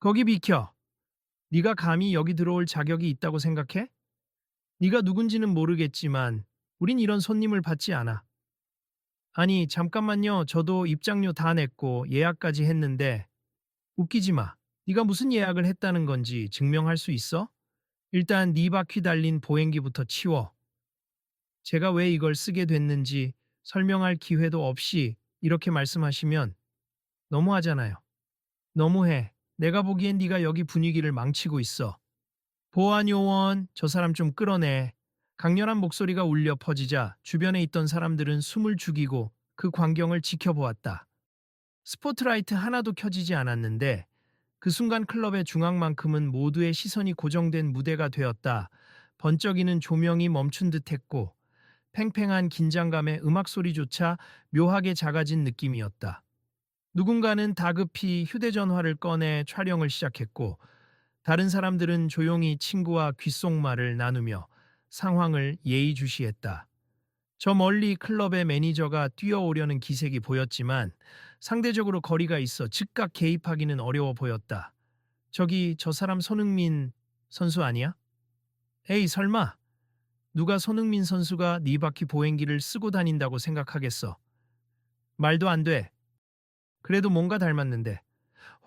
거기 비켜. 네가 감히 여기 들어올 자격이 있다고 생각해? 네가 누군지는 모르겠지만 우린 이런 손님을 받지 않아. 아니, 잠깐만요. 저도 입장료 다 냈고 예약까지 했는데 웃기지 마. 네가 무슨 예약을 했다는 건지 증명할 수 있어? 일단 네 바퀴 달린 보행기부터 치워. 제가 왜 이걸 쓰게 됐는지 설명할 기회도 없이 이렇게 말씀하시면 너무하잖아요. 너무해. 내가 보기엔 네가 여기 분위기를 망치고 있어. 보안 요원, 저 사람 좀 끌어내. 강렬한 목소리가 울려 퍼지자 주변에 있던 사람들은 숨을 죽이고 그 광경을 지켜보았다. 스포트라이트 하나도 켜지지 않았는데 그 순간 클럽의 중앙만큼은 모두의 시선이 고정된 무대가 되었다. 번쩍이는 조명이 멈춘 듯했고 팽팽한 긴장감에 음악 소리조차 묘하게 작아진 느낌이었다. 누군가는 다급히 휴대전화를 꺼내 촬영을 시작했고 다른 사람들은 조용히 친구와 귓속말을 나누며 상황을 예의주시했다. 저 멀리 클럽의 매니저가 뛰어오려는 기색이 보였지만 상대적으로 거리가 있어 즉각 개입하기는 어려워 보였다. 저기 저 사람 손흥민 선수 아니야? 에이 설마 누가 손흥민 선수가 네 바퀴 보행기를 쓰고 다닌다고 생각하겠어. 말도 안 돼. 그래도 뭔가 닮았는데.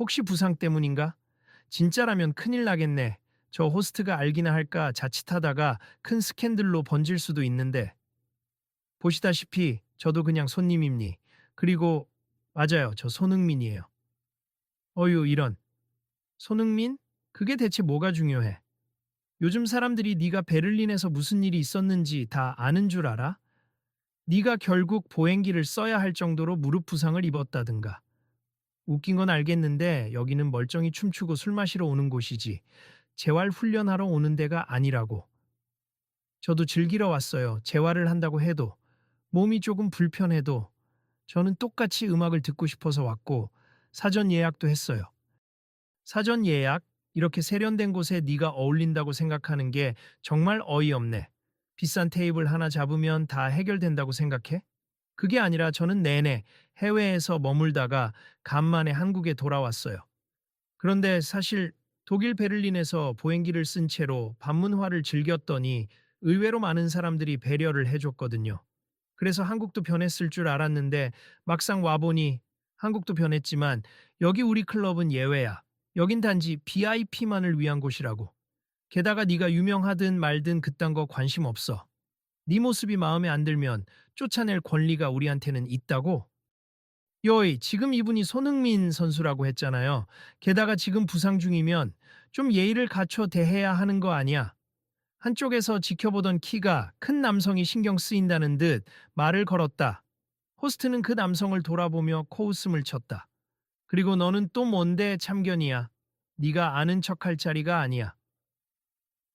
혹시 부상 때문인가? 진짜라면 큰일 나겠네. 저 호스트가 알기나 할까 자칫하다가 큰 스캔들로 번질 수도 있는데. 보시다시피 저도 그냥 손님입니. 그리고 맞아요. 저 손흥민이에요. 어휴 이런. 손흥민? 그게 대체 뭐가 중요해? 요즘 사람들이 네가 베를린에서 무슨 일이 있었는지 다 아는 줄 알아? 네가 결국 보행기를 써야 할 정도로 무릎 부상을 입었다든가. 웃긴 건 알겠는데 여기는 멀쩡히 춤추고 술 마시러 오는 곳이지 재활 훈련하러 오는 데가 아니라고. 저도 즐기러 왔어요. 재활을 한다고 해도 몸이 조금 불편해도 저는 똑같이 음악을 듣고 싶어서 왔고 사전 예약도 했어요. 사전 예약? 이렇게 세련된 곳에 네가 어울린다고 생각하는 게 정말 어이없네. 비싼 테이블 하나 잡으면 다 해결된다고 생각해? 그게 아니라 저는 내내 해외에서 머물다가 간만에 한국에 돌아왔어요. 그런데 사실 독일 베를린에서 보행기를 쓴 채로 반문화를 즐겼더니 의외로 많은 사람들이 배려를 해줬거든요. 그래서 한국도 변했을 줄 알았는데 막상 와보니 한국도 변했지만 여기 우리 클럽은 예외야. 여긴 단지 VIP만을 위한 곳이라고. 게다가 네가 유명하든 말든 그딴 거 관심 없어. 네 모습이 마음에 안 들면 쫓아낼 권리가 우리한테는 있다고? 요이, 지금 이분이 손흥민 선수라고 했잖아요. 게다가 지금 부상 중이면 좀 예의를 갖춰 대해야 하는 거 아니야? 한쪽에서 지켜보던 키가 큰 남성이 신경 쓰인다는 듯 말을 걸었다. 호스트는 그 남성을 돌아보며 코웃음을 쳤다. 그리고 너는 또 뭔데 참견이야. 네가 아는 척할 자리가 아니야.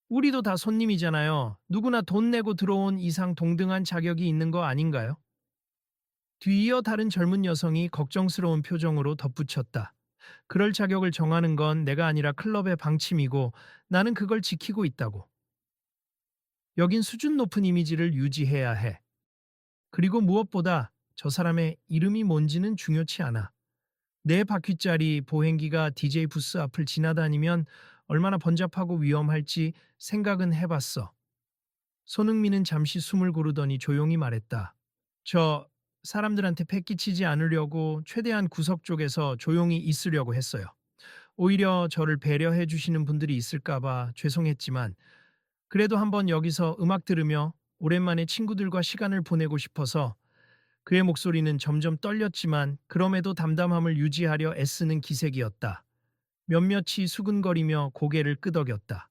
우리도 다 손님이잖아요. 누구나 돈 내고 들어온 이상 동등한 자격이 있는 거 아닌가요? 뒤이어 다른 젊은 여성이 걱정스러운 표정으로 덧붙였다. 그럴 자격을 정하는 건 내가 아니라 클럽의 방침이고 나는 그걸 지키고 있다고. 여긴 수준 높은 이미지를 유지해야 해. 그리고 무엇보다 저 사람의 이름이 뭔지는 중요치 않아. 네 바퀴짜리 보행기가 DJ 부스 앞을 지나다니면 얼마나 번잡하고 위험할지 생각은 해봤어. 손흥민은 잠시 숨을 고르더니 조용히 말했다. 저 사람들한테 패기치지 않으려고 최대한 구석 쪽에서 조용히 있으려고 했어요. 오히려 저를 배려해 주시는 분들이 있을까봐 죄송했지만 그래도 한번 여기서 음악 들으며 오랜만에 친구들과 시간을 보내고 싶어서 그의 목소리는 점점 떨렸지만 그럼에도 담담함을 유지하려 애쓰는 기색이었다. 몇몇이 수근거리며 고개를 끄덕였다.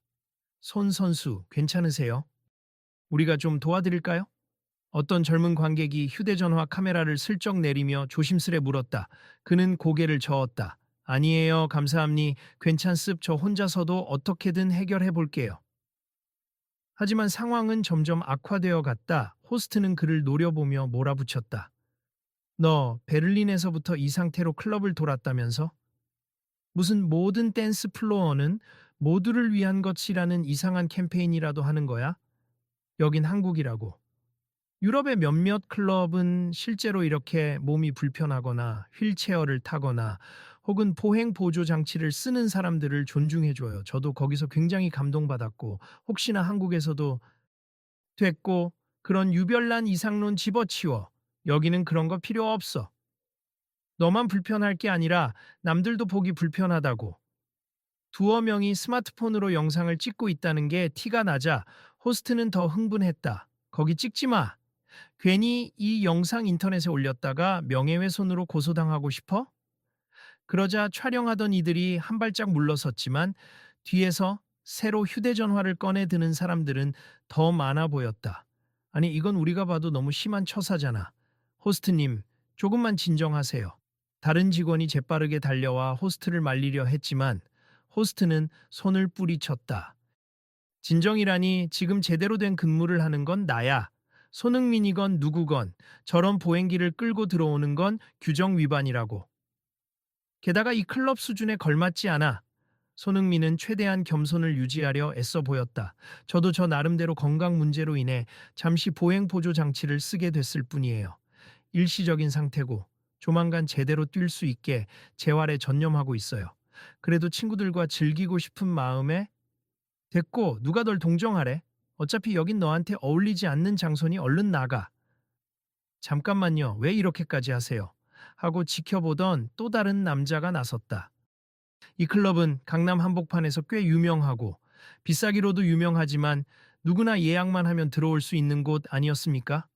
손 선수, 괜찮으세요? 우리가 좀 도와드릴까요? 어떤 젊은 관객이 휴대전화 카메라를 슬쩍 내리며 조심스레 물었다. 그는 고개를 저었다. 아니에요, 감사합니. 괜찮습. 저 혼자서도 어떻게든 해결해 볼게요. 하지만 상황은 점점 악화되어 갔다. 호스트는 그를 노려보며 몰아붙였다. 너 베를린에서부터 이 상태로 클럽을 돌았다면서? 무슨 모든 댄스 플로어는 모두를 위한 것이라는 이상한 캠페인이라도 하는 거야? 여긴 한국이라고. 유럽의 몇몇 클럽은 실제로 이렇게 몸이 불편하거나 휠체어를 타거나 혹은 보행 보조 장치를 쓰는 사람들을 존중해줘요. 저도 거기서 굉장히 감동받았고, 혹시나 한국에서도 됐고, 그런 유별난 이상론 집어치워. 여기는 그런 거 필요 없어. 너만 불편할 게 아니라 남들도 보기 불편하다고. 두어 명이 스마트폰으로 영상을 찍고 있다는 게 티가 나자 호스트는 더 흥분했다. 거기 찍지 마. 괜히 이 영상 인터넷에 올렸다가 명예훼손으로 고소당하고 싶어? 그러자 촬영하던 이들이 한 발짝 물러섰지만 뒤에서 새로 휴대전화를 꺼내 드는 사람들은 더 많아 보였다. 아니, 이건 우리가 봐도 너무 심한 처사잖아. 호스트님, 조금만 진정하세요. 다른 직원이 재빠르게 달려와 호스트를 말리려 했지만 호스트는 손을 뿌리쳤다. 진정이라니, 지금 제대로 된 근무를 하는 건 나야. 손흥민이건 누구건 저런 보행기를 끌고 들어오는 건 규정 위반이라고. 게다가 이 클럽 수준에 걸맞지 않아. 손흥민은 최대한 겸손을 유지하려 애써 보였다. 저도 저 나름대로 건강 문제로 인해 잠시 보행 보조 장치를 쓰게 됐을 뿐이에요. 일시적인 상태고 조만간 제대로 뛸 수 있게 재활에 전념하고 있어요. 그래도 친구들과 즐기고 싶은 마음에. 됐고, 누가 널 동정하래? 어차피 여긴 너한테 어울리지 않는 장소니 얼른 나가. 잠깐만요, 왜 이렇게까지 하세요? 하고 지켜보던 또 다른 남자가 나섰다. 이 클럽은 강남 한복판에서 꽤 유명하고 비싸기로도 유명하지만 누구나 예약만 하면 들어올 수 있는 곳 아니었습니까?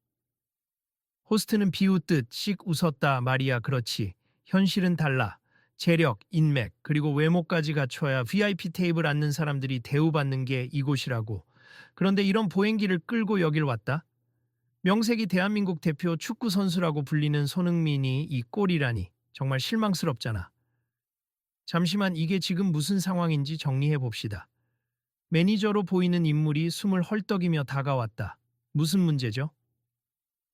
호스트는 비웃듯 씩 웃었다. 말이야, 그렇지. 현실은 달라. 재력, 인맥, 그리고 외모까지 갖춰야 VIP 테이블 앉는 사람들이 대우받는 게 이곳이라고. 그런데 이런 보행기를 끌고 여길 왔다? 명색이 대한민국 대표 축구 선수라고 불리는 손흥민이 이 꼴이라니. 정말 실망스럽잖아. 잠시만, 이게 지금 무슨 상황인지 정리해 봅시다. 매니저로 보이는 인물이 숨을 헐떡이며 다가왔다. 무슨 문제죠?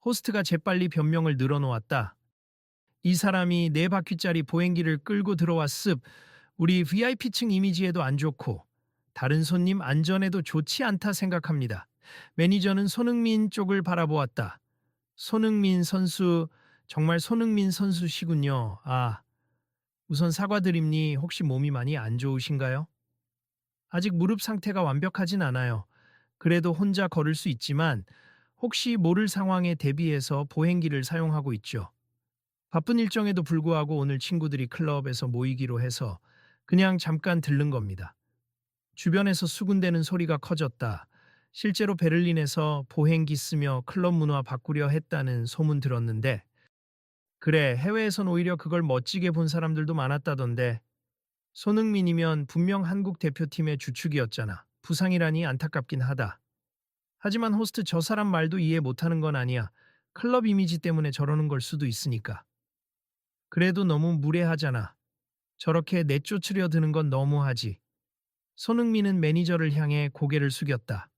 호스트가 재빨리 변명을 늘어놓았다. 이 사람이 4바퀴짜리 보행기를 끌고 들어왔습. 우리 VIP층 이미지에도 안 좋고 다른 손님 안전에도 좋지 않다 생각합니다. 매니저는 손흥민 쪽을 바라보았다. 손흥민 선수, 정말 손흥민 선수시군요. 아, 우선 사과드립니. 혹시 몸이 많이 안 좋으신가요? 아직 무릎 상태가 완벽하진 않아요. 그래도 혼자 걸을 수 있지만 혹시 모를 상황에 대비해서 보행기를 사용하고 있죠. 바쁜 일정에도 불구하고 오늘 친구들이 클럽에서 모이기로 해서 그냥 잠깐 들른 겁니다. 주변에서 수군대는 소리가 커졌다. 실제로 베를린에서 보행기 쓰며 클럽 문화 바꾸려 했다는 소문 들었는데, 그래, 해외에선 오히려 그걸 멋지게 본 사람들도 많았다던데. 손흥민이면 분명 한국 대표팀의 주축이었잖아. 부상이라니 안타깝긴 하다. 하지만 호스트, 저 사람 말도 이해 못하는 건 아니야. 클럽 이미지 때문에 저러는 걸 수도 있으니까. 그래도 너무 무례하잖아. 저렇게 내쫓으려 드는 건 너무하지. 손흥민은 매니저를 향해 고개를 숙였다.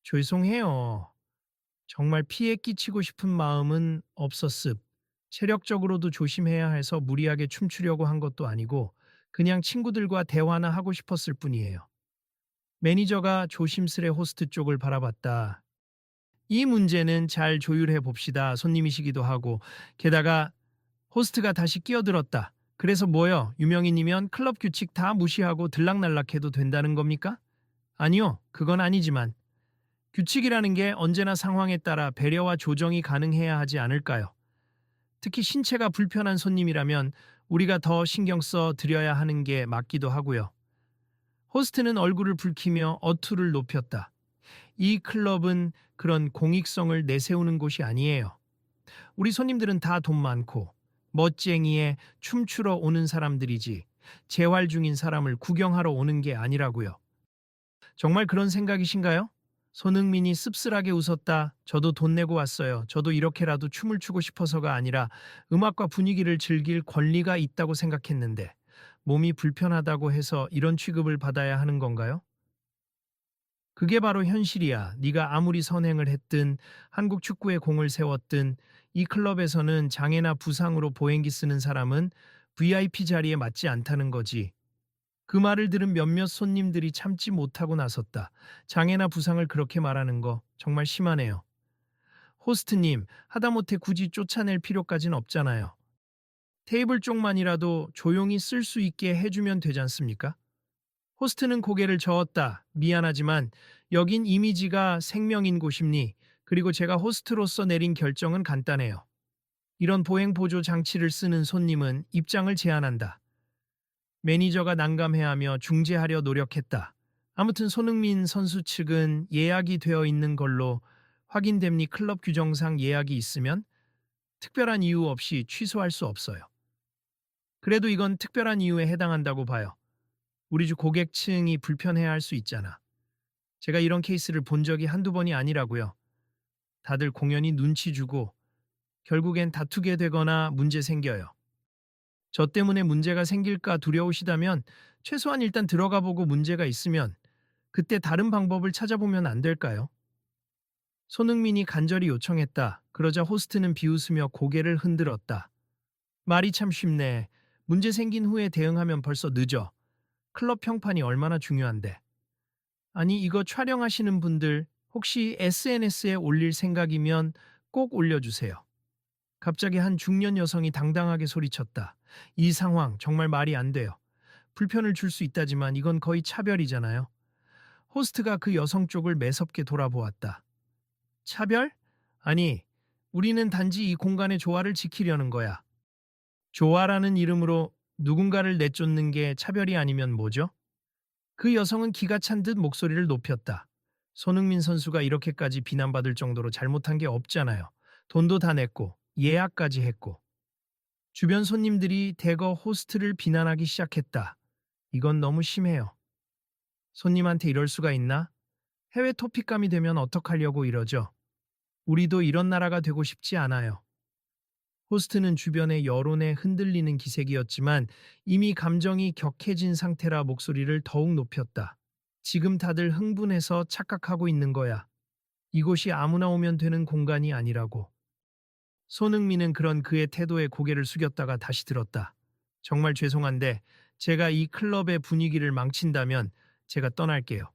죄송해요. 정말 피해 끼치고 싶은 마음은 없었습. 체력적으로도 조심해야 해서 무리하게 춤추려고 한 것도 아니고 그냥 친구들과 대화나 하고 싶었을 뿐이에요. 매니저가 조심스레 호스트 쪽을 바라봤다. 이 문제는 잘 조율해 봅시다. 손님이시기도 하고. 게다가 호스트가 다시 끼어들었다. 그래서 뭐요? 유명인이면 클럽 규칙 다 무시하고 들락날락해도 된다는 겁니까? 아니요, 그건 아니지만 규칙이라는 게 언제나 상황에 따라 배려와 조정이 가능해야 하지 않을까요? 특히 신체가 불편한 손님이라면 우리가 더 신경 써 드려야 하는 게 맞기도 하고요. 호스트는 얼굴을 붉히며 어투를 높였다. 이 클럽은 그런 공익성을 내세우는 곳이 아니에요. 우리 손님들은 다 돈 많고 멋쟁이에 춤추러 오는 사람들이지 재활 중인 사람을 구경하러 오는 게 아니라고요. 정말 그런 생각이신가요? 손흥민이 씁쓸하게 웃었다. 저도 돈 내고 왔어요. 저도 이렇게라도 춤을 추고 싶어서가 아니라 음악과 분위기를 즐길 권리가 있다고 생각했는데 몸이 불편하다고 해서 이런 취급을 받아야 하는 건가요? 그게 바로 현실이야. 네가 아무리 선행을 했든 한국 축구에 공을 세웠든 이 클럽에서는 장애나 부상으로 보행기 쓰는 사람은 VIP 자리에 맞지 않다는 거지. 그 말을 들은 몇몇 손님들이 참지 못하고 나섰다. 장애나 부상을 그렇게 말하는 거 정말 심하네요. 호스트님, 하다못해 굳이 쫓아낼 필요까진 없잖아요. 테이블 쪽만이라도 조용히 쓸 수 있게 해주면 되지 않습니까? 호스트는 고개를 저었다. 미안하지만 여긴 이미지가 생명인 곳입니. 그리고 제가 호스트로서 내린 결정은 간단해요. 이런 보행 보조 장치를 쓰는 손님은 입장을 제한한다. 매니저가 난감해하며 중재하려 노력했다. 아무튼 손흥민 선수 측은 예약이 되어 있는 걸로 확인됨니 클럽 규정상 예약이 있으면 특별한 이유 없이 취소할 수 없어요. 그래도 이건 특별한 이유에 해당한다고 봐요. 우리 주 고객층이 불편해할 수 있잖아. 제가 이런 케이스를 본 적이 한두 번이 아니라고요. 다들 공연히 눈치 주고 결국엔 다투게 되거나 문제 생겨요. 저 때문에 문제가 생길까 두려우시다면 최소한 일단 들어가 보고 문제가 있으면 그때 다른 방법을 찾아보면 안 될까요? 손흥민이 간절히 요청했다. 그러자 호스트는 비웃으며 고개를 흔들었다. 말이 참 쉽네. 문제 생긴 후에 대응하면 벌써 늦어. 클럽 평판이 얼마나 중요한데. 아니, 이거 촬영하시는 분들 혹시 SNS에 올릴 생각이면 꼭 올려주세요. 갑자기 한 중년 여성이 당당하게 소리쳤다. 이 상황 정말 말이 안 돼요. 불편을 줄 수 있다지만 이건 거의 차별이잖아요. 호스트가 그 여성 쪽을 매섭게 돌아보았다. 차별? 아니, 우리는 단지 이 공간의 조화를 지키려는 거야. 조화라는 이름으로 누군가를 내쫓는 게 차별이 아니면 뭐죠? 그 여성은 기가 찬 듯 목소리를 높였다. 손흥민 선수가 이렇게까지 비난받을 정도로 잘못한 게 없잖아요. 돈도 다 냈고 예약까지 했고. 주변 손님들이 대거 호스트를 비난하기 시작했다. 이건 너무 심해요. 손님한테 이럴 수가 있나? 해외 토픽감이 되면 어떡하려고 이러죠? 우리도 이런 나라가 되고 싶지 않아요. 호스트는 주변의 여론에 흔들리는 기색이었지만 이미 감정이 격해진 상태라 목소리를 더욱 높였다. 지금 다들 흥분해서 착각하고 있는 거야. 이곳이 아무나 오면 되는 공간이 아니라고. 손흥민은 그런 그의 태도에 고개를 숙였다가 다시 들었다. 정말 죄송한데 제가 이 클럽의 분위기를 망친다면 제가 떠날게요.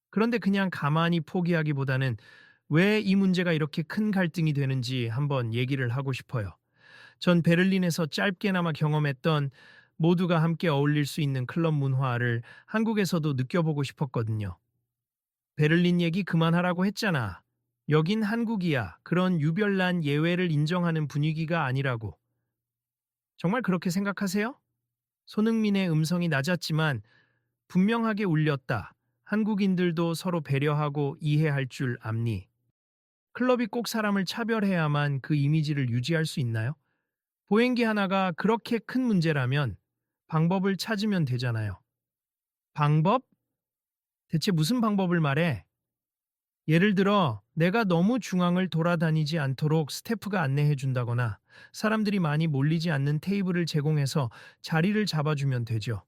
그런데 그냥 가만히 포기하기보다는 왜 이 문제가 이렇게 큰 갈등이 되는지 한번 얘기를 하고 싶어요. 전 베를린에서 짧게나마 경험했던 모두가 함께 어울릴 수 있는 클럽 문화를 한국에서도 느껴보고 싶었거든요. 베를린 얘기 그만하라고 했잖아. 여긴 한국이야. 그런 유별난 예외를 인정하는 분위기가 아니라고. 정말 그렇게 생각하세요? 손흥민의 음성이 낮았지만 분명하게 울렸다. 한국인들도 서로 배려하고 이해할 줄 압니. 클럽이 꼭 사람을 차별해야만 그 이미지를 유지할 수 있나요? 보행기 하나가 그렇게 큰 문제라면 방법을 찾으면 되잖아요. 방법? 대체 무슨 방법을 말해? 예를 들어, 내가 너무 중앙을 돌아다니지 않도록 스태프가 안내해 준다거나 사람들이 많이 몰리지 않는 테이블을 제공해서 자리를 잡아주면 되죠.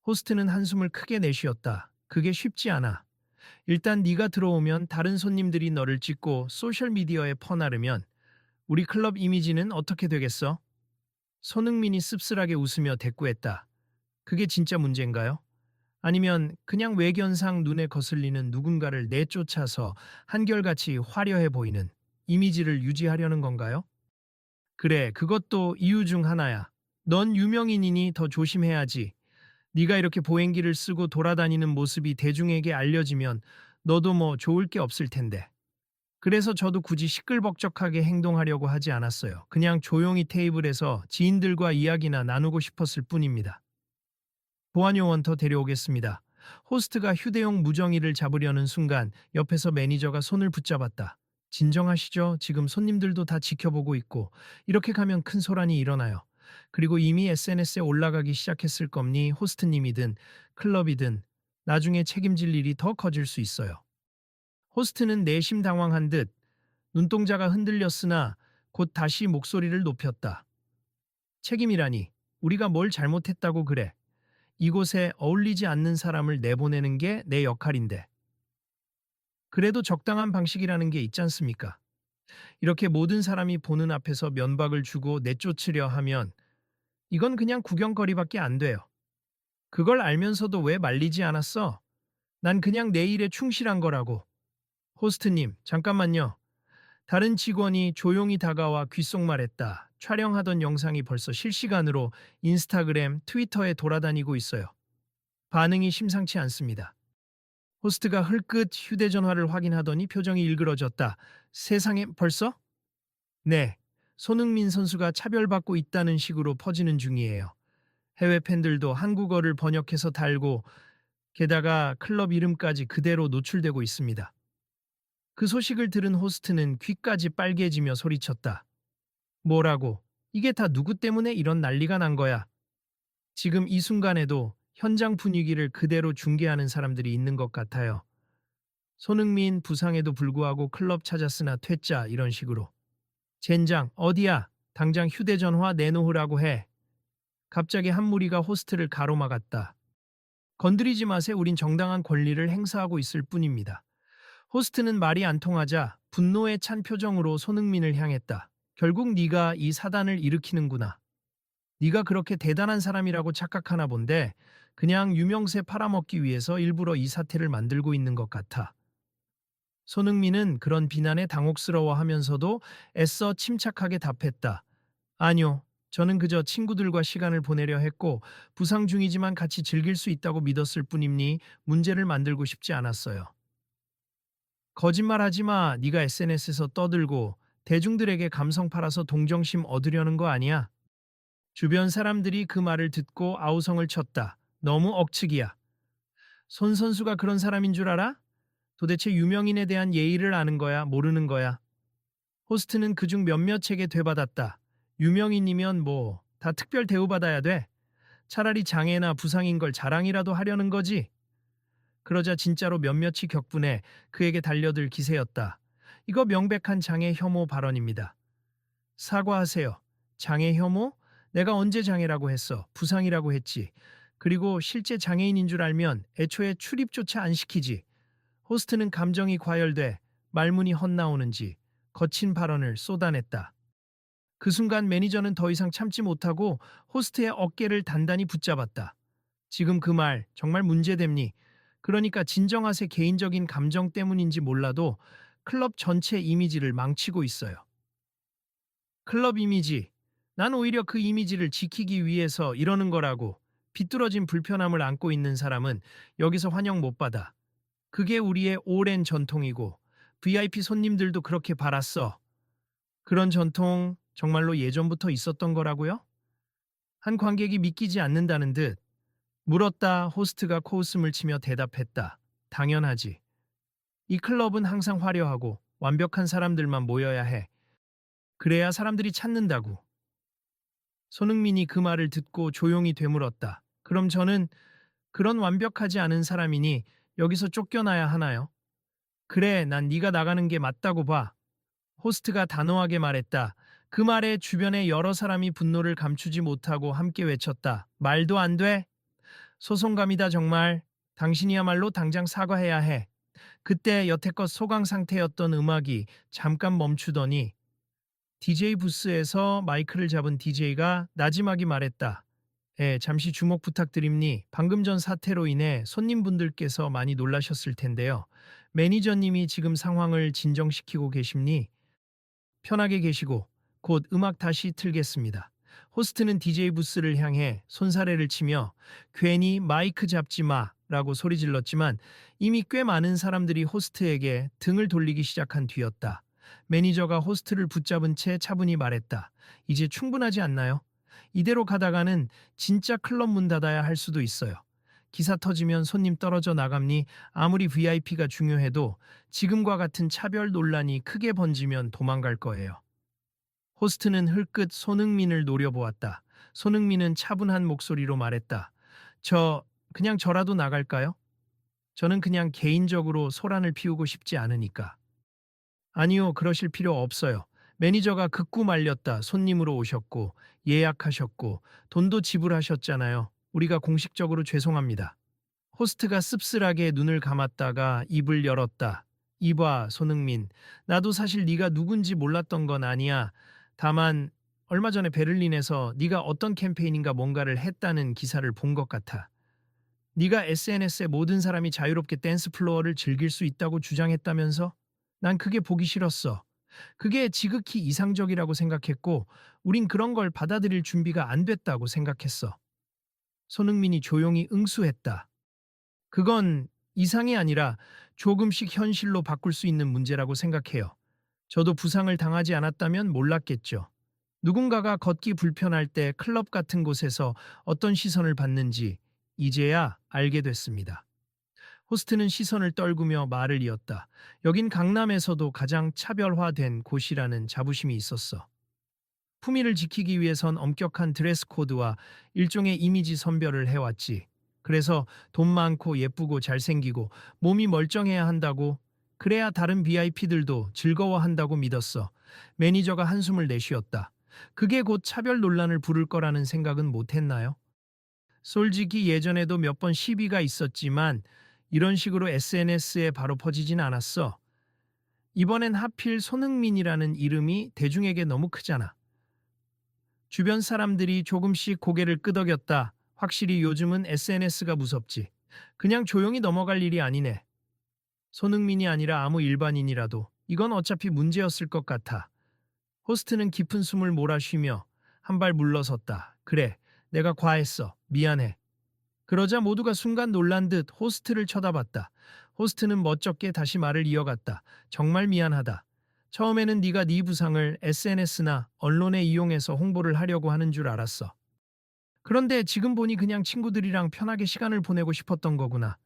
호스트는 한숨을 크게 내쉬었다. 그게 쉽지 않아. 일단 네가 들어오면 다른 손님들이 너를 찍고 소셜미디어에 퍼나르면 우리 클럽 이미지는 어떻게 되겠어? 손흥민이 씁쓸하게 웃으며 대꾸했다. 그게 진짜 문제인가요? 아니면 그냥 외견상 눈에 거슬리는 누군가를 내쫓아서 한결같이 화려해 보이는 이미지를 유지하려는 건가요? 그래, 그것도 이유 중 하나야. 넌 유명인이니 더 조심해야지. 네가 이렇게 보행기를 쓰고 돌아다니는 모습이 대중에게 알려지면 너도 뭐 좋을 게 없을 텐데. 그래서 저도 굳이 시끌벅적하게 행동하려고 하지 않았어요. 그냥 조용히 테이블에서 지인들과 이야기나 나누고 싶었을 뿐입니다. 보안요원 더 데려오겠습니다. 호스트가 휴대용 무정이를 잡으려는 순간 옆에서 매니저가 손을 붙잡았다. 진정하시죠? 지금 손님들도 다 지켜보고 있고 이렇게 가면 큰 소란이 일어나요. 그리고 이미 SNS에 올라가기 시작했을 겁니 호스트님이든 클럽이든 나중에 책임질 일이 더 커질 수 있어요. 호스트는 내심 당황한 듯 눈동자가 흔들렸으나 곧 다시 목소리를 높였다. 책임이라니 우리가 뭘 잘못했다고 그래. 이곳에 어울리지 않는 사람을 내보내는 게 내 역할인데. 그래도 적당한 방식이라는 게 있지 않습니까? 이렇게 모든 사람이 보는 앞에서 면박을 주고 내쫓으려 하면 이건 그냥 구경거리밖에 안 돼요. 그걸 알면서도 왜 말리지 않았어? 난 그냥 내 일에 충실한 거라고. 호스트님, 잠깐만요. 다른 직원이 조용히 다가와 귓속말했다. 촬영하던 영상이 벌써 실시간으로 인스타그램, 트위터에 돌아다니고 있어요. 반응이 심상치 않습니다. 호스트가 흘끗 휴대전화를 확인하더니 표정이 일그러졌다. 세상에 벌써? 네. 손흥민 선수가 차별받고 있다는 식으로 퍼지는 중이에요. 해외 팬들도 한국어를 번역해서 달고 게다가 클럽 이름까지 그대로 노출되고 있습니다. 그 소식을 들은 호스트는 귀까지 빨개지며 소리쳤다. 뭐라고? 이게 다 누구 때문에 이런 난리가 난 거야? 지금 이 순간에도 현장 분위기를 그대로 중계하는 사람들이 있는 것 같아요. 손흥민 부상에도 불구하고 클럽 찾았으나 퇴짜 이런 식으로. 젠장 어디야? 당장 휴대전화 내놓으라고 해. 갑자기 한 무리가 호스트를 가로막았다. 건드리지 마세요. 우린 정당한 권리를 행사하고 있을 뿐입니다. 호스트는 말이 안 통하자 분노에 찬 표정으로 손흥민을 향했다. 결국 네가 이 사단을 일으키는구나. 네가 그렇게 대단한 사람이라고 착각하나 본데 그냥 유명세 팔아먹기 위해서 일부러 이 사태를 만들고 있는 것 같아. 손흥민은 그런 비난에 당혹스러워하면서도 애써 침착하게 답했다. 아니요. 저는 그저 친구들과 시간을 보내려 했고 부상 중이지만 같이 즐길 수 있다고 믿었을 뿐이니 문제를 만들고 싶지 않았어요. 거짓말하지 마. 네가 SNS에서 떠들고 대중들에게 감성 팔아서 동정심 얻으려는 거 아니야? 주변 사람들이 그 말을 듣고 아우성을 쳤다. 너무 억측이야. 손 선수가 그런 사람인 줄 알아? 도대체 유명인에 대한 예의를 아는 거야, 모르는 거야? 호스트는 그중 몇몇에게 되받았다. 유명인이면 뭐 다 특별 대우받아야 돼. 차라리 장애나 부상인 걸 자랑이라도 하려는 거지. 그러자 진짜로 몇몇이 격분해 그에게 달려들 기세였다. 이거 명백한 장애 혐오 발언입니다. 사과하세요. 장애 혐오? 내가 언제 장애라고 했어? 부상이라고 했지. 그리고 실제 장애인인 줄 알면 애초에 출입조차 안 시키지. 호스트는 감정이 과열돼 말문이 헛나오는지 거친 발언을 쏟아냈다. 그 순간 매니저는 더 이상 참지 못하고 호스트의 어깨를 단단히 붙잡았다. 지금 그 말 정말 문제됨니? 그러니까 진정하세. 개인적인 감정 때문인지 몰라도 클럽 전체 이미지를 망치고 있어요. 클럽 이미지. 난 오히려 그 이미지를 지키기 위해서 이러는 거라고. 비뚤어진 불편함을 안고 있는 사람은 여기서 환영 못 받아. 그게 우리의 오랜 전통이고 VIP 손님들도 그렇게 바랐어. 그런 전통 정말로 예전부터 있었던 거라고요? 한 관객이 믿기지 않는다는 듯 물었다. 호스트가 코웃음을 치며 대답했다. 당연하지. 이 클럽은 항상 화려하고 완벽한 사람들만 모여야 해. 그래야 사람들이 찾는다고. 손흥민이 그 말을 듣고 조용히 되물었다. 그럼 저는 그런 완벽하지 않은 사람이니 여기서 쫓겨나야 하나요? 그래, 난 네가 나가는 게 맞다고 봐. 호스트가 단호하게 말했다. 그 말에 주변의 여러 사람이 분노를 감추지 못하고 함께 외쳤다. 말도 안 돼. 소송감이다 정말. 당신이야말로 당장 사과해야 해. 그때 여태껏 소강 상태였던 음악이 잠깐 멈추더니 DJ 부스에서 마이크를 잡은 DJ가 나지막이 말했다. 예, 잠시 주목 부탁드립니. 방금 전 사태로 인해 손님분들께서 많이 놀라셨을 텐데요. 매니저님이 지금 상황을 진정시키고 계십니? 편하게 계시고 곧 음악 다시 틀겠습니다. 호스트는 DJ 부스를 향해 손사래를 치며 괜히 마이크 잡지 마 라고 소리 질렀지만 이미 꽤 많은 사람들이 호스트에게 등을 돌리기 시작한 뒤였다. 매니저가 호스트를 붙잡은 채 차분히 말했다. 이제 충분하지 않나요? 이대로 가다가는 진짜 클럽 문 닫아야 할 수도 있어요. 기사 터지면 손님 떨어져 나감니 아무리 VIP가 중요해도 지금과 같은 차별 논란이 크게 번지면 도망갈 거예요. 호스트는 흘끗 손흥민을 노려보았다. 손흥민은 차분한 목소리로 말했다. 그냥 저라도 나갈까요? 저는 그냥 개인적으로 소란을 피우고 싶지 않으니까. 아니요, 그러실 필요 없어요. 매니저가 극구 말렸다. 손님으로 오셨고, 예약하셨고, 돈도 지불하셨잖아요. 우리가 공식적으로 죄송합니다. 호스트가 씁쓸하게 눈을 감았다가 입을 열었다. 이봐, 손흥민. 나도 사실 네가 누군지 몰랐던 건 아니야. 다만 얼마 전에 베를린에서 네가 어떤 캠페인인가 뭔가를 했다는 기사를 본 것 같아. 네가 SNS에 모든 사람이 자유롭게 댄스 플로어를 즐길 수 있다고 주장했다면서? 난 그게 보기 싫었어. 그게 지극히 이상적이라고 생각했고, 우린 그런 걸 받아들일 준비가 안 됐다고 생각했어. 손흥민이 조용히 응수했다. 그건 이상이 아니라 조금씩 현실로 바꿀 수 있는 문제라고 생각해요. 저도 부상을 당하지 않았다면 몰랐겠죠. 누군가가 걷기 불편할 때 클럽 같은 곳에서 어떤 시선을 받는지 이제야 알게 됐습니다. 호스트는 시선을 떨구며 말을 이었다. 여긴 강남에서도 가장 차별화된 곳이라는 자부심이 있었어. 품위를 지키기 위해선 엄격한 드레스 코드와 일종의 이미지 선별을 해왔지. 그래서 돈 많고 예쁘고 잘생기고 몸이 멀쩡해야 한다고, 그래야 다른 VIP들도 즐거워한다고 믿었어. 매니저가 한숨을 내쉬었다. 그게 곧 차별 논란을 부를 거라는 생각은 못했나요? 솔직히 예전에도 몇 번 시비가 있었지만 이런 식으로 SNS에 바로 퍼지진 않았어. 이번엔 하필 손흥민이라는 이름이 대중에게 너무 크잖아. 주변 사람들이 조금씩 고개를 끄덕였다. 확실히 요즘은 SNS가 무섭지. 그냥 조용히 넘어갈 일이 아니네. 손흥민이 아니라 아무 일반인이라도 이건 어차피 문제였을 것 같아. 호스트는 깊은 숨을 몰아쉬며 한 발 물러섰다. 그래, 내가 과했어. 미안해. 그러자 모두가 순간 놀란 듯 호스트를 쳐다봤다. 호스트는 멋쩍게 다시 말을 이어갔다. 정말 미안하다. 처음에는 네가 네 부상을 SNS나 언론에 이용해서 홍보를 하려고 하는 줄 알았어. 그런데 지금 보니 그냥 친구들이랑 편하게 시간을 보내고 싶었던 거구나.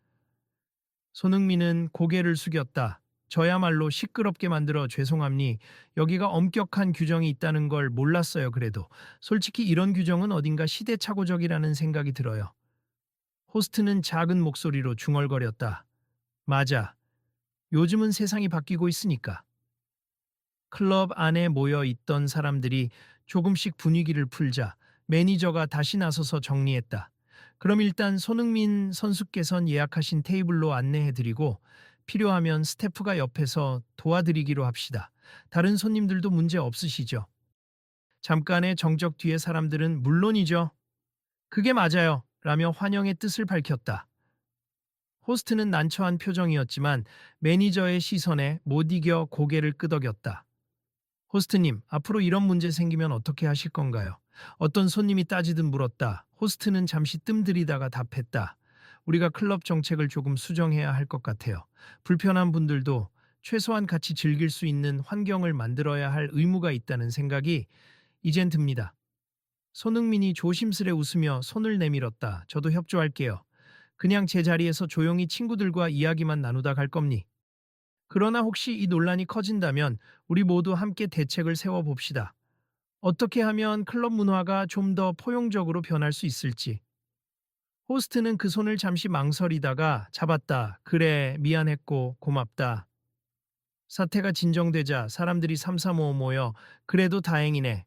손흥민은 고개를 숙였다. 저야말로 시끄럽게 만들어 죄송합니. 여기가 엄격한 규정이 있다는 걸 몰랐어요, 그래도. 솔직히 이런 규정은 어딘가 시대착오적이라는 생각이 들어요. 호스트는 작은 목소리로 중얼거렸다. 맞아. 요즘은 세상이 바뀌고 있으니까. 클럽 안에 모여 있던 사람들이 조금씩 분위기를 풀자 매니저가 다시 나서서 정리했다. 그럼 일단 손흥민 선수께선 예약하신 테이블로 안내해드리고 필요하면 스태프가 옆에서 도와드리기로 합시다. 다른 손님들도 문제 없으시죠? 잠깐의 정적 뒤에 사람들은 물론이죠. 그게 맞아요. 라며 환영의 뜻을 밝혔다. 호스트는 난처한 표정이었지만 매니저의 시선에 못 이겨 고개를 끄덕였다. 호스트님, 앞으로 이런 문제 생기면 어떻게 하실 건가요? 어떤 손님이 따지듯 물었다. 호스트는 잠시 뜸들이다가 답했다. 우리가 클럽 정책을 조금 수정해야 할 것 같아요. 불편한 분들도 최소한 같이 즐길 수 있는 환경을 만들어야 할 의무가 있다는 생각이 이젠 듭니다. 손흥민이 조심스레 웃으며 손을 내밀었다. 저도 협조할게요. 그냥 제 자리에서 조용히 친구들과 이야기만 나누다 갈 겁니. 그러나 혹시 이 논란이 커진다면 우리 모두 함께 대책을 세워봅시다. 어떻게 하면 클럽 문화가 좀 더 포용적으로 변할 수 있을지. 호스트는 그 손을 잠시 망설이다가 잡았다. 그래, 미안했고 고맙다. 사태가 진정되자 사람들이 삼삼오오 모여 그래도 다행이네.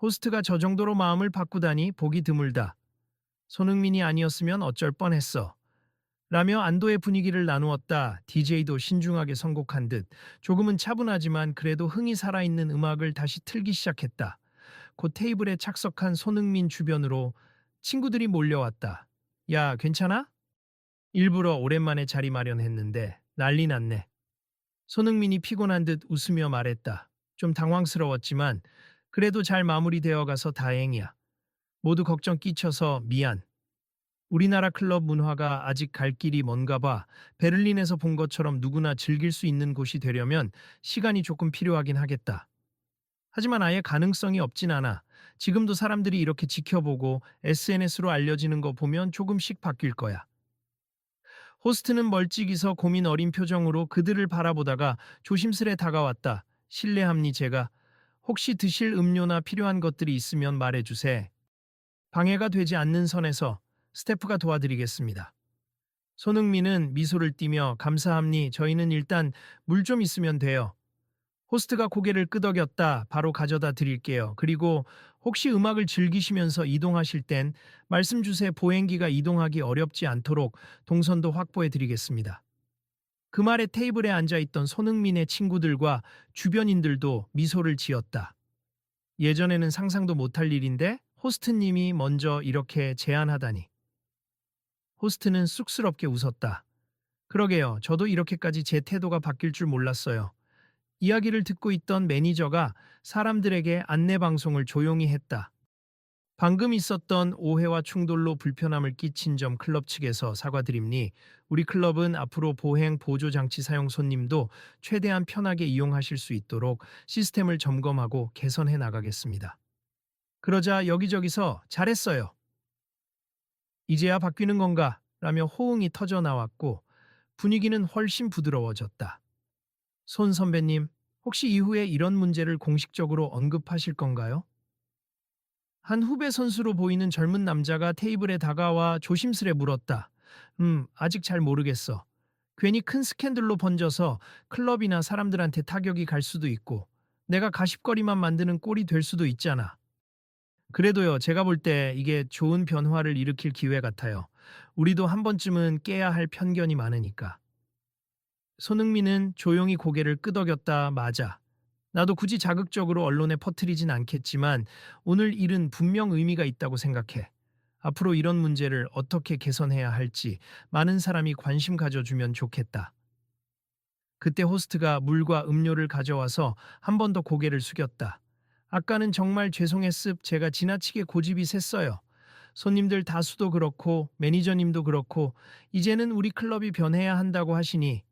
호스트가 저 정도로 마음을 바꾸다니 보기 드물다. 손흥민이 아니었으면 어쩔 뻔했어. 라며 안도의 분위기를 나누었다. DJ도 신중하게 선곡한 듯 조금은 차분하지만 그래도 흥이 살아있는 음악을 다시 틀기 시작했다. 곧 테이블에 착석한 손흥민 주변으로 친구들이 몰려왔다. 야, 괜찮아? 일부러 오랜만에 자리 마련했는데 난리 났네. 손흥민이 피곤한 듯 웃으며 말했다. 좀 당황스러웠지만 그래도 잘 마무리되어 가서 다행이야. 모두 걱정 끼쳐서 미안. 우리나라 클럽 문화가 아직 갈 길이 먼가 봐. 베를린에서 본 것처럼 누구나 즐길 수 있는 곳이 되려면 시간이 조금 필요하긴 하겠다. 하지만 아예 가능성이 없진 않아. 지금도 사람들이 이렇게 지켜보고 SNS로 알려지는 거 보면 조금씩 바뀔 거야. 호스트는 멀찍이서 고민 어린 표정으로 그들을 바라보다가 조심스레 다가왔다. 실례합니 제가. 혹시 드실 음료나 필요한 것들이 있으면 말해주세. 방해가 되지 않는 선에서 스태프가 도와드리겠습니다. 손흥민은 미소를 띠며 감사합니. 저희는 일단 물 좀 있으면 돼요. 호스트가 고개를 끄덕였다. 바로 가져다 드릴게요. 그리고 혹시 음악을 즐기시면서 이동하실 땐 말씀 주세. 보행기가 이동하기 어렵지 않도록 동선도 확보해 드리겠습니다. 그 말에 테이블에 앉아있던 손흥민의 친구들과 주변인들도 미소를 지었다. 예전에는 상상도 못할 일인데 호스트님이 먼저 이렇게 제안하다니. 호스트는 쑥스럽게 웃었다. 그러게요. 저도 이렇게까지 제 태도가 바뀔 줄 몰랐어요. 이야기를 듣고 있던 매니저가 사람들에게 안내 방송을 조용히 했다. 방금 있었던 오해와 충돌로 불편함을 끼친 점 클럽 측에서 사과드립니. 우리 클럽은 앞으로 보행 보조 장치 사용 손님도 최대한 편하게 이용하실 수 있도록 시스템을 점검하고 개선해 나가겠습니다. 그러자 여기저기서 잘했어요. 이제야 바뀌는 건가? 라며 호응이 터져 나왔고 분위기는 훨씬 부드러워졌다. 손 선배님, 혹시 이후에 이런 문제를 공식적으로 언급하실 건가요? 한 후배 선수로 보이는 젊은 남자가 테이블에 다가와 조심스레 물었다. 아직 잘 모르겠어. 괜히 큰 스캔들로 번져서 클럽이나 사람들한테 타격이 갈 수도 있고, 내가 가십거리만 만드는 꼴이 될 수도 있잖아. 그래도요, 제가 볼 때 이게 좋은 변화를 일으킬 기회 같아요. 우리도 한 번쯤은 깨야 할 편견이 많으니까. 손흥민은 조용히 고개를 끄덕였다. 맞아. 나도 굳이 자극적으로 언론에 퍼뜨리진 않겠지만 오늘 일은 분명 의미가 있다고 생각해. 앞으로 이런 문제를 어떻게 개선해야 할지 많은 사람이 관심 가져주면 좋겠다. 그때 호스트가 물과 음료를 가져와서 한 번 더 고개를 숙였다. 아까는 정말 죄송했습. 제가 지나치게 고집이 셌어요. 손님들 다수도 그렇고 매니저님도 그렇고 이제는 우리 클럽이 변해야 한다고 하시니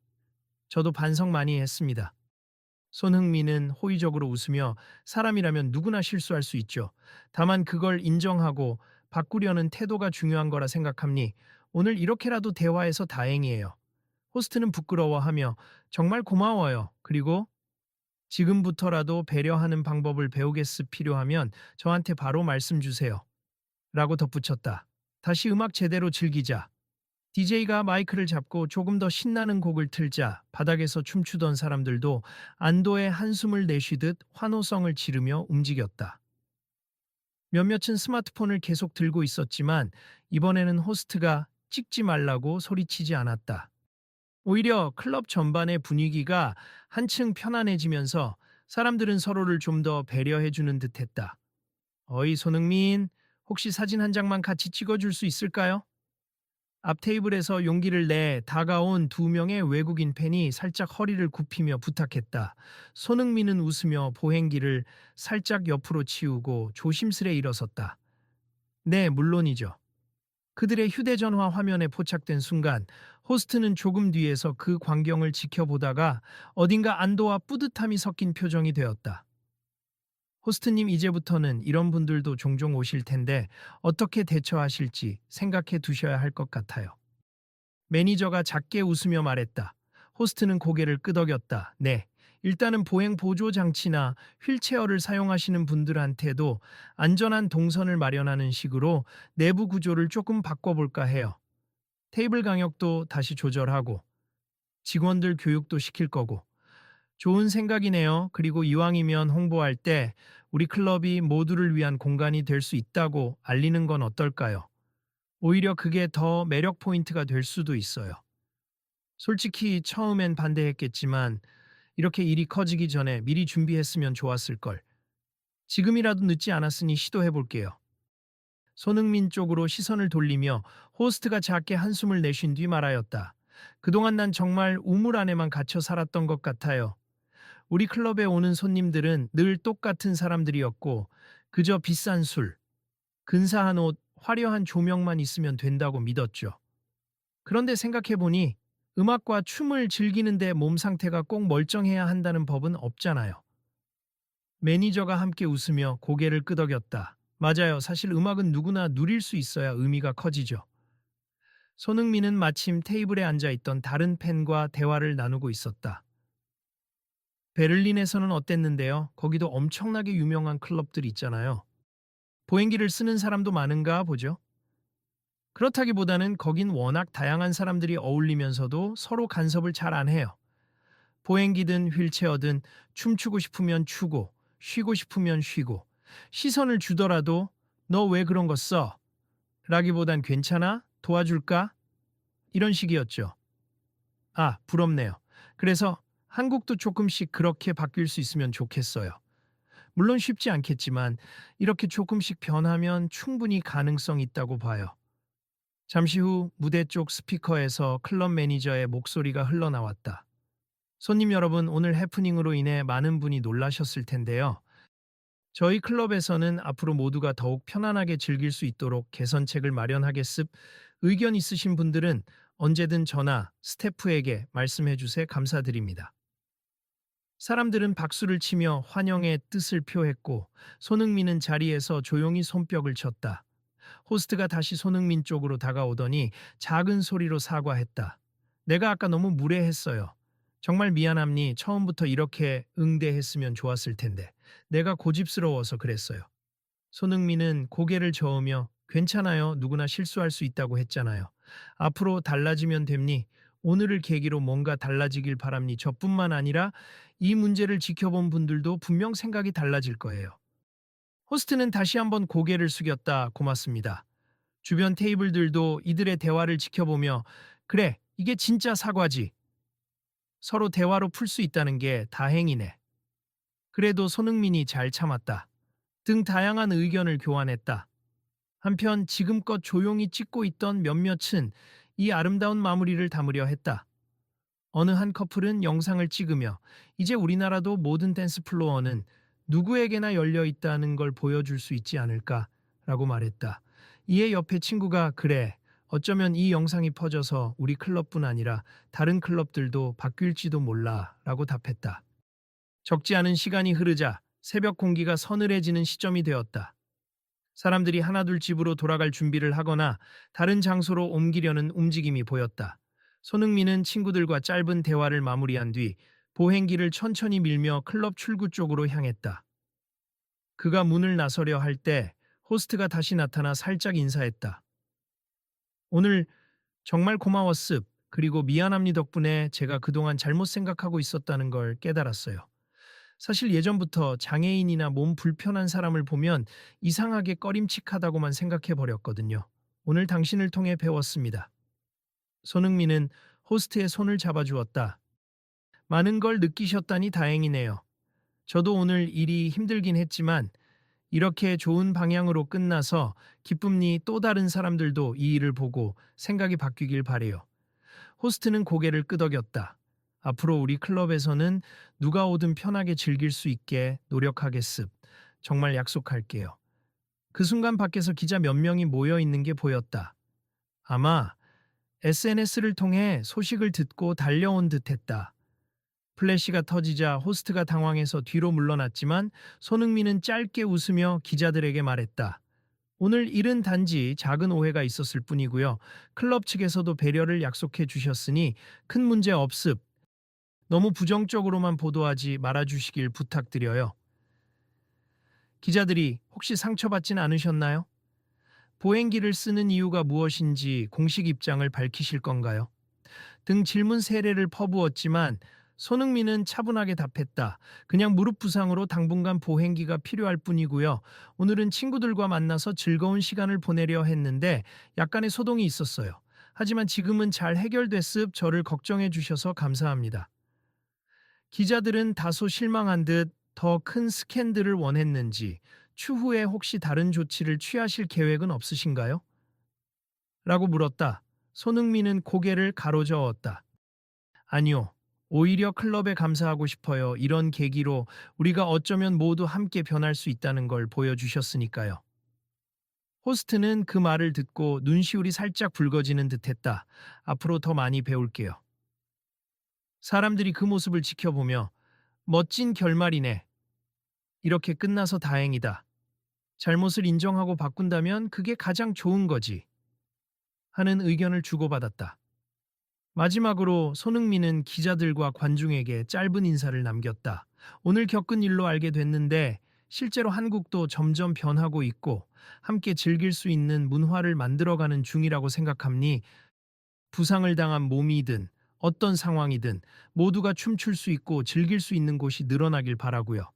저도 반성 많이 했습니다. 손흥민은 호의적으로 웃으며 사람이라면 누구나 실수할 수 있죠. 다만 그걸 인정하고 바꾸려는 태도가 중요한 거라 생각합니. 오늘 이렇게라도 대화해서 다행이에요. 호스트는 부끄러워하며 정말 고마워요. 그리고 지금부터라도 배려하는 방법을 배우겠습. 필요하면 저한테 바로 말씀 주세요. 라고 덧붙였다. 다시 음악 제대로 즐기자. DJ가 마이크를 잡고 조금 더 신나는 곡을 틀자 바닥에서 춤추던 사람들도 안도의 한숨을 내쉬듯 환호성을 지르며 움직였다. 몇몇은 스마트폰을 계속 들고 있었지만 이번에는 호스트가 찍지 말라고 소리치지 않았다. 오히려 클럽 전반의 분위기가 한층 편안해지면서 사람들은 서로를 좀 더 배려해주는 듯했다. 어이 손흥민, 혹시 사진 한 장만 같이 찍어줄 수 있을까요? 앞 테이블에서 용기를 내 다가온 두 명의 외국인 팬이 살짝 허리를 굽히며 부탁했다. 손흥민은 웃으며 보행기를 살짝 옆으로 치우고 조심스레 일어섰다. 네, 물론이죠. 그들의 휴대전화 화면에 포착된 순간 호스트는 조금 뒤에서 그 광경을 지켜보다가 어딘가 안도와 뿌듯함이 섞인 표정이 되었다. 호스트님, 이제부터는 이런 분들도 종종 오실 텐데 어떻게 대처하실지 생각해 두셔야 할 것 같아요. 매니저가 작게 웃으며 말했다. 호스트는 고개를 끄덕였다. 네. 일단은 보행 보조 장치나 휠체어를 사용하시는 분들한테도 안전한 동선을 마련하는 식으로 내부 구조를 조금 바꿔볼까 해요. 테이블 간격도 다시 조절하고 직원들 교육도 시킬 거고. 좋은 생각이네요. 그리고 이왕이면 홍보할 때 우리 클럽이 모두를 위한 공간이 될 수 있다고 알리는 건 어떨까요? 오히려 그게 더 매력 포인트가 될 수도 있어요. 솔직히 처음엔 반대했겠지만 이렇게 일이 커지기 전에 미리 준비했으면 좋았을 걸. 지금이라도 늦지 않았으니 시도해 볼게요. 손흥민 쪽으로 시선을 돌리며 호스트가 작게 한숨을 내쉰 뒤 말하였다. 그동안 난 정말 우물 안에만 갇혀 살았던 것 같아요. 우리 클럽에 오는 손님들은 늘 똑같은 사람들이었고 그저 비싼 술, 근사한 옷, 화려한 조명만 있으면 된다고 믿었죠. 그런데 생각해보니 음악과 춤을 즐기는데 몸 상태가 꼭 멀쩡해야 한다는 법은 없잖아요. 매니저가 함께 웃으며 고개를 끄덕였다. 맞아요. 사실 음악은 누구나 누릴 수 있어야 의미가 커지죠. 손흥민은 마침 테이블에 앉아있던 다른 팬과 대화를 나누고 있었다. 베를린에서는 어땠는데요? 거기도 엄청나게 유명한 클럽들 있잖아요. 보행기를 쓰는 사람도 많은가 보죠? 그렇다기보다는 거긴 워낙 다양한 사람들이 어울리면서도 서로 간섭을 잘 안 해요. 보행기든 휠체어든 춤추고 싶으면 추고, 쉬고 싶으면 쉬고, 시선을 주더라도 너 왜 그런 거 써? 라기보단 괜찮아? 도와줄까? 이런 식이었죠. 아, 부럽네요. 그래서 한국도 조금씩 그렇게 바뀔 수 있으면 좋겠어요. 물론 쉽지 않겠지만 이렇게 조금씩 변하면 충분히 가능성 있다고 봐요. 잠시 후 무대 쪽 스피커에서 클럽 매니저의 목소리가 흘러나왔다. 손님 여러분, 오늘 해프닝으로 인해 많은 분이 놀라셨을 텐데요. 저희 클럽에서는 앞으로 모두가 더욱 편안하게 즐길 수 있도록 개선책을 마련하겠습. 의견 있으신 분들은 언제든 저나 스태프에게 말씀해 주세 감사드립니다. 사람들은 박수를 치며 환영의 뜻을 표했고 손흥민은 자리에서 조용히 손뼉을 쳤다. 호스트가 다시 손흥민 쪽으로 다가오더니 작은 소리로 사과했다. 내가 아까 너무 무례했어요. 정말 미안합니. 처음부터 이렇게 응대했으면 좋았을 텐데. 내가 고집스러워서 그랬어요. 손흥민은 고개를 저으며 괜찮아요. 누구나 실수할 수 있다고 했잖아요. 앞으로 달라지면 됩니. 오늘을 계기로 뭔가 달라지길 바랍니. 저뿐만 아니라 이 문제를 지켜본 분들도 분명 생각이 달라질 거예요. 호스트는 다시 한번 고개를 숙였다. 고맙습니다. 주변 테이블들도 이들의 대화를 지켜보며 그래, 이게 진짜 사과지. 서로 대화로 풀 수 있다는 게 다행이네. 그래도 손흥민이 잘 참았다. 등 다양한 의견을 교환했다. 한편 지금껏 조용히 찍고 있던 몇몇은 이 아름다운 마무리를 담으려 했다. 어느 한 커플은 영상을 찍으며 이제 우리나라도 모든 댄스 플로어는 누구에게나 열려 있다는 걸 보여줄 수 있지 않을까라고 말했다. 이에 옆에 친구가 그래, 어쩌면 이 영상이 퍼져서 우리 클럽뿐 아니라 다른 클럽들도 바뀔지도 몰라 라고 답했다. 적지 않은 시간이 흐르자 새벽 공기가 서늘해지는 시점이 되었다. 사람들이 하나둘 집으로 돌아갈 준비를 하거나 다른 장소로 옮기려는 움직임이 보였다. 손흥민은 친구들과 짧은 대화를 마무리한 뒤 보행기를 천천히 밀며 클럽 출구 쪽으로 향했다. 그가 문을 나서려 할 때 호스트가 다시 나타나 살짝 인사했다. 오늘 정말 고마웠습. 그리고 미안합니 덕분에 제가 그동안 잘못 생각하고 있었다는 걸 깨달았어요. 사실 예전부터 장애인이나 몸 불편한 사람을 보면 이상하게 꺼림칙하다고만 생각해 버렸거든요. 오늘 당신을 통해 배웠습니다. 손흥민은 호스트의 손을 잡아주었다. 많은 걸 느끼셨다니 다행이네요. 저도 오늘 일이 힘들긴 했지만 이렇게 좋은 방향으로 끝나서 기쁨니 또 다른 사람들도 이 일을 보고 생각이 바뀌길 바래요. 호스트는 고개를 끄덕였다. 앞으로 우리 클럽에서는 누가 오든 편하게 즐길 수 있게 노력하겠습. 정말 약속할게요. 그 순간 밖에서 기자 몇 명이 모여 있는 게 보였다. 아마 SNS를 통해 소식을 듣고 달려온 듯했다. 플래시가 터지자 호스트가 당황해서 뒤로 물러났지만 손흥민은 짧게 웃으며 기자들에게 말했다. 오늘 일은 단지 작은 오해가 있었을 뿐이고요. 클럽 측에서도 배려를 약속해 주셨으니 큰 문제 없습. 너무 부정적으로만 보도하지 말아주시길 부탁드려요. 기자들이 혹시 상처받진 않으셨나요? 보행기를 쓰는 이유가 무엇인지 공식 입장을 밝히실 건가요? 등 질문 세례를 퍼부었지만 손흥민은 차분하게 답했다. 그냥 무릎 부상으로 당분간 보행기가 필요할 뿐이고요. 오늘은 친구들과 만나서 즐거운 시간을 보내려 했는데 약간의 소동이 있었어요. 하지만 지금은 잘 해결됐습. 저를 걱정해 주셔서 감사합니다. 기자들은 다소 실망한 듯 더 큰 스캔들을 원했는지 추후에 혹시 다른 조치를 취하실 계획은 없으신가요? 라고 물었다. 손흥민은 고개를 가로저었다. 아니요. 오히려 클럽에 감사하고 싶어요. 이런 계기로 우리가 어쩌면 모두 함께 변할 수 있다는 걸 보여주셨으니까요. 호스트는 그 말을 듣고 눈시울이 살짝 붉어지는 듯했다. 앞으로 더 많이 배울게요. 사람들이 그 모습을 지켜보며 멋진 결말이네. 이렇게 끝나서 다행이다. 잘못을 인정하고 바꾼다면 그게 가장 좋은 거지. 하는 의견을 주고받았다. 마지막으로 손흥민은 기자들과 관중에게 짧은 인사를 남겼다. 오늘 겪은 일로 알게 됐는데 실제로 한국도 점점 변하고 있고 함께 즐길 수 있는 문화를 만들어가는 중이라고 생각합니. 부상을 당한 몸이든 어떤 상황이든 모두가 춤출 수 있고 즐길 수 있는 곳이 늘어나길 바라고요.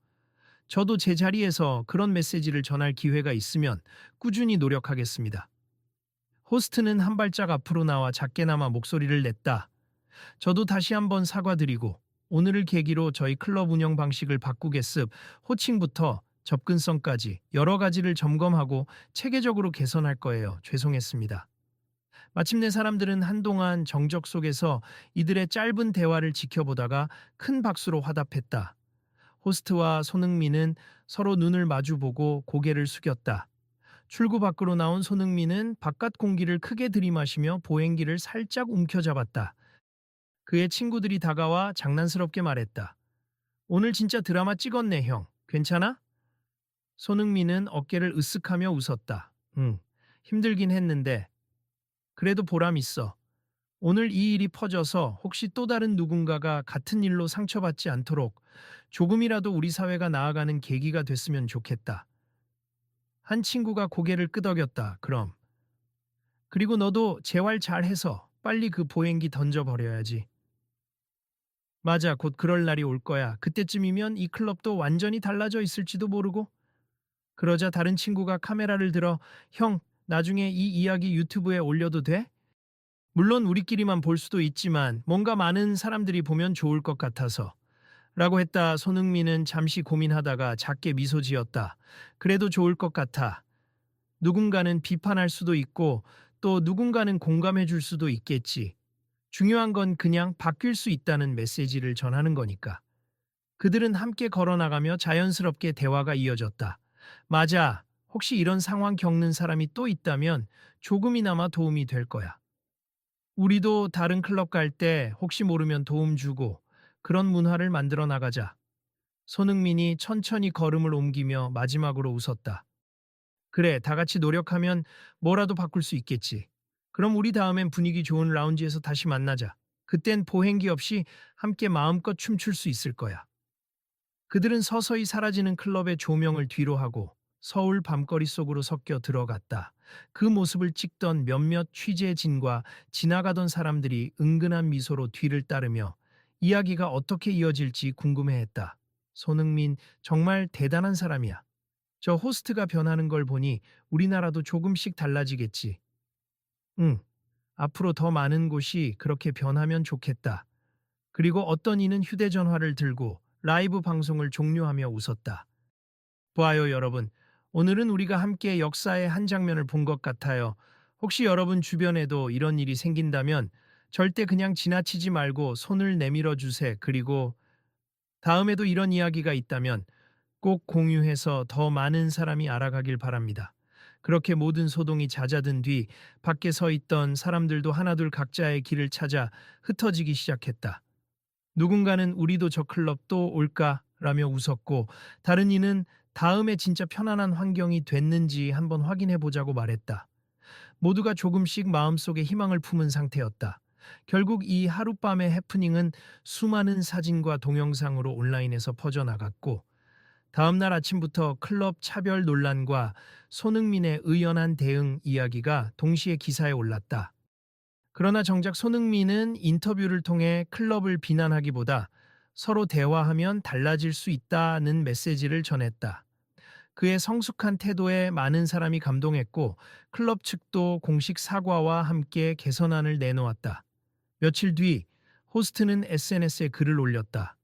저도 제 자리에서 그런 메시지를 전할 기회가 있으면 꾸준히 노력하겠습니다. 호스트는 한 발짝 앞으로 나와 작게나마 목소리를 냈다. 저도 다시 한번 사과드리고 오늘을 계기로 저희 클럽 운영 방식을 바꾸겠습. 호칭부터 접근성까지 여러 가지를 점검하고 체계적으로 개선할 거예요. 죄송했습니다. 마침내 사람들은 한동안 정적 속에서 이들의 짧은 대화를 지켜보다가 큰 박수로 화답했다. 호스트와 손흥민은 서로 눈을 마주보고 고개를 숙였다. 출구 밖으로 나온 손흥민은 바깥 공기를 크게 들이마시며 보행기를 살짝 움켜잡았다. 그의 친구들이 다가와 장난스럽게 말했다. 오늘 진짜 드라마 찍었네, 형. 괜찮아? 손흥민은 어깨를 으쓱하며 웃었다. 응, 힘들긴 했는데 그래도 보람 있어. 오늘 이 일이 퍼져서 혹시 또 다른 누군가가 같은 일로 상처받지 않도록 조금이라도 우리 사회가 나아가는 계기가 됐으면 좋겠다. 한 친구가 고개를 끄덕였다. 그럼. 그리고 너도 재활 잘해서 빨리 그 보행기 던져버려야지. 맞아, 곧 그럴 날이 올 거야. 그때쯤이면 이 클럽도 완전히 달라져 있을지도 모르고. 그러자 다른 친구가 카메라를 들어 형, 나중에 이 이야기 유튜브에 올려도 돼? 물론 우리끼리만 볼 수도 있지만 뭔가 많은 사람들이 보면 좋을 것 같아서. 라고 했다. 손흥민은 잠시 고민하다가 작게 미소 지었다. 그래도 좋을 것 같아. 누군가는 비판할 수도 있고 또 누군가는 공감해 줄 수도 있겠지. 중요한 건 그냥 바뀔 수 있다는 메시지를 전하는 거니까. 그들은 함께 걸어나가며 자연스럽게 대화가 이어졌다. 맞아. 혹시 이런 상황 겪는 사람이 또 있다면 조금이나마 도움이 될 거야. 우리도 다른 클럽 갈 때 혹시 모르면 도움 주고 그런 문화를 만들어 나가자. 손흥민이 천천히 걸음을 옮기며 마지막으로 웃었다. 그래, 다 같이 노력하면 뭐라도 바꿀 수 있겠지. 그럼 우리 다음엔 분위기 좋은 라운지에서 다시 만나자. 그땐 보행기 없이 함께 마음껏 춤출 수 있을 거야. 그들은 서서히 사라지는 클럽의 조명을 뒤로 하고 서울 밤거리 속으로 섞여 들어갔다. 그 모습을 찍던 몇몇 취재진과 지나가던 사람들이 은근한 미소로 뒤를 따르며 이야기가 어떻게 이어질지 궁금해했다. 손흥민 정말 대단한 사람이야. 저 호스트가 변하는 걸 보니 우리나라도 조금씩 달라지겠지. 응, 앞으로 더 많은 곳이 그렇게 변하면 좋겠다. 그리고 어떤 이는 휴대전화를 들고 라이브 방송을 종료하며 웃었다. 보아요, 여러분. 오늘은 우리가 함께 역사의 한 장면을 본 것 같아요. 혹시 여러분 주변에도 이런 일이 생긴다면 절대 그냥 지나치지 말고 손을 내밀어 주세요. 그리고 다음에도 이런 이야기가 있다면 꼭 공유해서 더 많은 사람이 알아가길 바랍니다. 그렇게 모든 소동이 잦아든 뒤 밖에 서 있던 사람들도 하나둘 각자의 길을 찾아 흩어지기 시작했다. 누군가는 우리도 저 클럽 또 올까? 라며 웃었고 다른 이는 다음에 진짜 편안한 환경이 됐는지 한번 확인해 보자고 말했다. 모두가 조금씩 마음속에 희망을 품은 상태였다. 결국 이 하룻밤의 해프닝은 수많은 사진과 동영상으로 온라인에서 퍼져나갔고 다음날 아침부터 클럽 차별 논란과 손흥민의 의연한 대응 이야기가 동시에 기사에 올랐다. 그러나 정작 손흥민은 인터뷰를 통해 클럽을 비난하기보다 서로 대화하면 달라질 수 있다는 메시지를 전했다. 그의 성숙한 태도에 많은 사람이 감동했고 클럽 측도 공식 사과와 함께 개선안을 내놓았다. 며칠 뒤 호스트는 SNS에 글을 올렸다.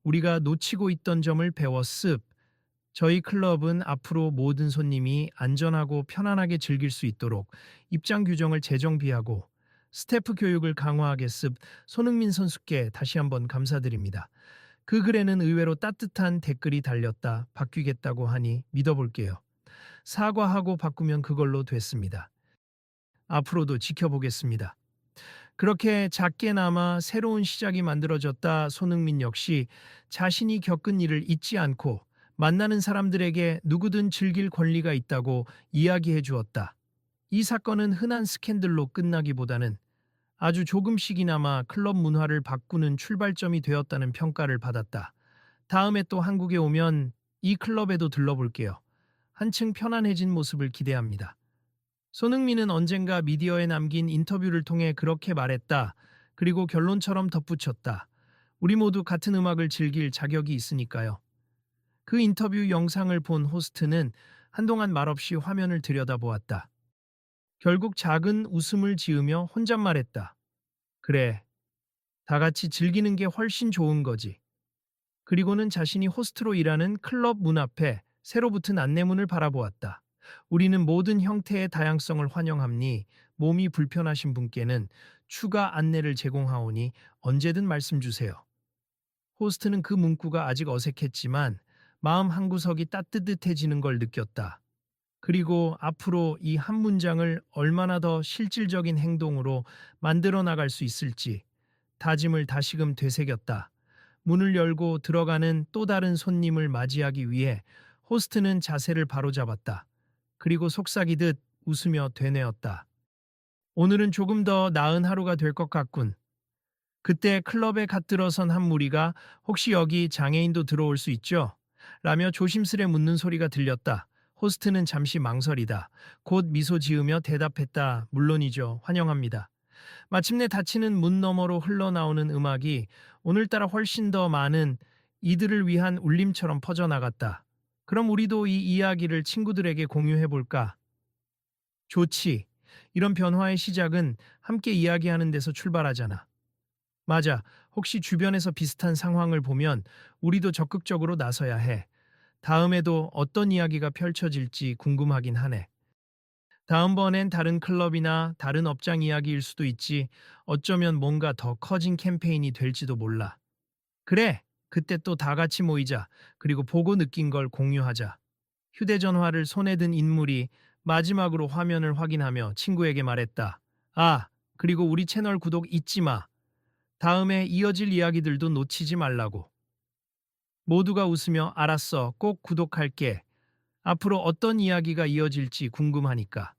우리가 놓치고 있던 점을 배웠습. 저희 클럽은 앞으로 모든 손님이 안전하고 편안하게 즐길 수 있도록 입장 규정을 재정비하고 스태프 교육을 강화하겠습. 손흥민 선수께 다시 한번 감사드립니다. 그 글에는 의외로 따뜻한 댓글이 달렸다. 바뀌겠다고 하니 믿어볼게요. 사과하고 바꾸면 그걸로 됐습니다. 앞으로도 지켜보겠습니다. 그렇게 작게나마 새로운 시작이 만들어졌다. 손흥민 역시 자신이 겪은 일을 잊지 않고 만나는 사람들에게 누구든 즐길 권리가 있다고 이야기해 주었다. 이 사건은 흔한 스캔들로 끝나기보다는 아주 조금씩이나마 클럽 문화를 바꾸는 출발점이 되었다는 평가를 받았다. 다음에 또 한국에 오면 이 클럽에도 들러볼게요. 한층 편안해진 모습을 기대합니다. 손흥민은 언젠가 미디어에 남긴 인터뷰를 통해 그렇게 말했다. 그리고 결론처럼 덧붙였다. 우리 모두 같은 음악을 즐길 자격이 있으니까요. 그 인터뷰 영상을 본 호스트는 한동안 말없이 화면을 들여다보았다. 결국 작은 웃음을 지으며 혼잣말했다. 그래, 다 같이 즐기는 게 훨씬 좋은 거지. 그리고는 자신이 호스트로 일하는 클럽 문 앞에 새로 붙은 안내문을 바라보았다. 우리는 모든 형태의 다양성을 환영합니 몸이 불편하신 분께는 추가 안내를 제공하오니 언제든 말씀 주세요. 호스트는 그 문구가 아직 어색했지만 마음 한구석이 따뜻해지는 걸 느꼈다. 그리고 앞으로 이 한 문장을 얼마나 더 실질적인 행동으로 만들어 나갈 수 있을지 다짐을 다시금 되새겼다. 문을 열고 들어가는 또 다른 손님을 맞이하기 위해 호스트는 자세를 바로잡았다. 그리고 속삭이듯 웃으며 되뇌었다. 오늘은 조금 더 나은 하루가 될 것 같군. 그때 클럽에 갓들어선 한 무리가 혹시 여기 장애인도 들어올 수 있죠? 라며 조심스레 묻는 소리가 들렸다. 호스트는 잠시 망설이다. 곧 미소 지으며 대답했다. 물론이죠. 환영합니다. 마침내 닫히는 문 너머로 흘러나오는 음악이 오늘따라 훨씬 더 많은 이들을 위한 울림처럼 퍼져나갔다. 그럼 우리도 이 이야기를 친구들에게 공유해 볼까? 좋지. 이런 변화의 시작은 함께 이야기하는 데서 출발하잖아. 맞아. 혹시 주변에서 비슷한 상황을 보면 우리도 적극적으로 나서야 해. 다음에도 어떤 이야기가 펼쳐질지 궁금하긴 하네. 다음번엔 다른 클럽이나 다른 업장 이야기일 수도 있지. 어쩌면 뭔가 더 커진 캠페인이 될지도 몰라. 그래. 그때 또 다 같이 모이자. 그리고 보고 느낀 걸 공유하자. 휴대전화를 손에 든 인물이 마지막으로 화면을 확인하며 친구에게 말했다. 아, 그리고 우리 채널 구독 잊지 마. 다음에 이어질 이야기들도 놓치지 말라고. 모두가 웃으며 알았어. 꼭 구독할게. 앞으로 어떤 이야기가 이어질지 궁금하니까.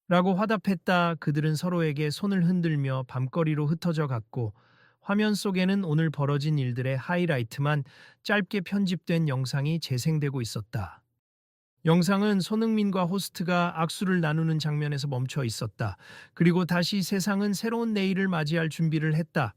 라고 화답했다. 그들은 서로에게 손을 흔들며 밤거리로 흩어져 갔고 화면 속에는 오늘 벌어진 일들의 하이라이트만 짧게 편집된 영상이 재생되고 있었다. 영상은 손흥민과 호스트가 악수를 나누는 장면에서 멈춰 있었다. 그리고 다시 세상은 새로운 내일을 맞이할 준비를 했다.